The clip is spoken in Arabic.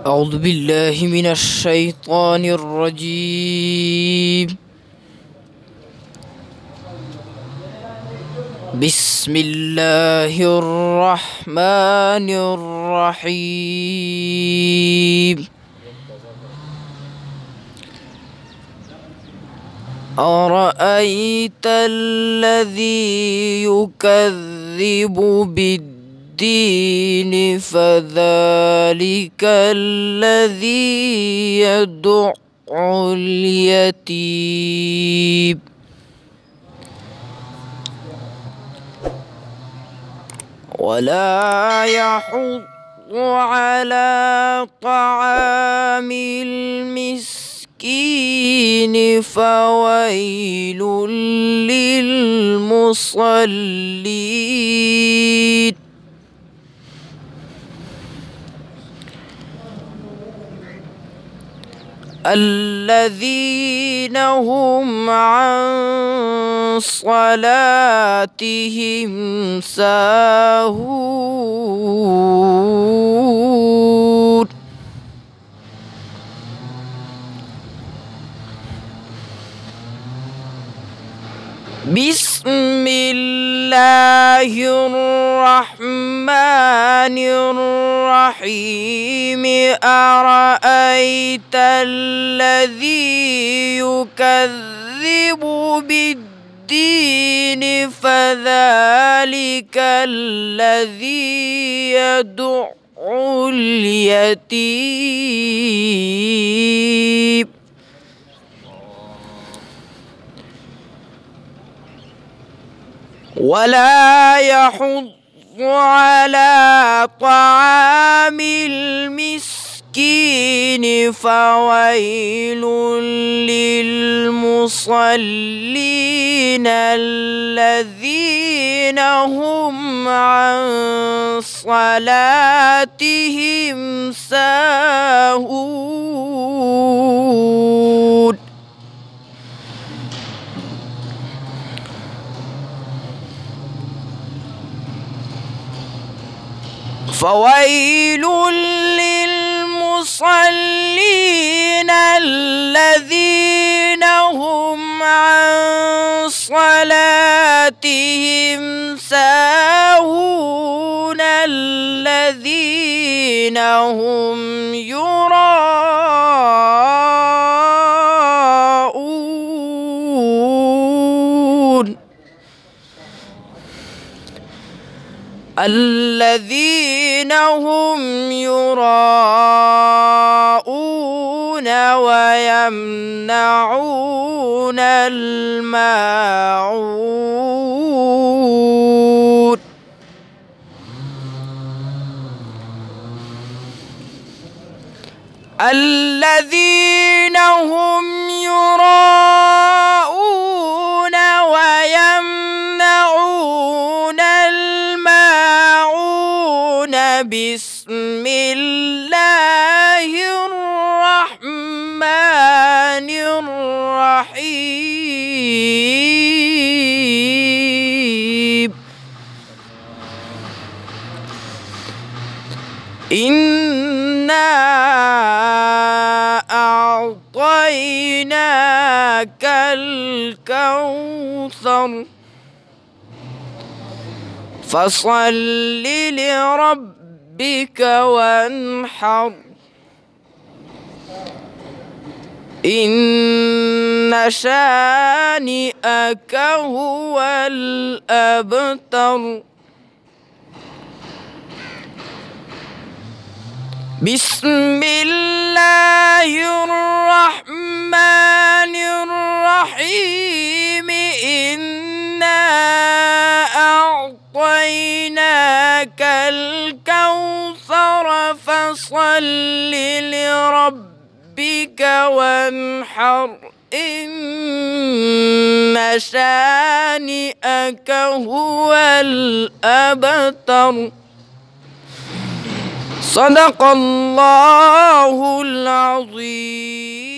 أعوذ بالله من الشيطان الرجيم. بسم الله الرحمن الرحيم. أرأيت الذي يكذب بالدين فذلك الذي يدع اليتيم ولا يحض على طعام المسكين فويل للمصلين الذين هم عن صلاتهم ساهون بسم الله الرحمن الرحيم. أرأيت الذي يكذب بالدين فذلك الذي يدع اليتيم ولا يحض على طعام المسكين فويل للمصلين الذين هم عن صلاتهم ساهون فويل للمصلين الذين هم عن صلاتهم ساهون الذين هم يراءون الذين هم يراءون ويمنعون الماعون الذين هم يراءون ويمنعون الماعون بسم الله الرحمن الرحيم. إنا أعطيناك الكوثر فصل لربك وانحر إن شانئك هو الأبتر. بسم الله الرحمن الرحيم. إنا أعطيناك الكوثر فصل لربك وانحر إن شانئك هو الأبتر. صدق الله العظيم.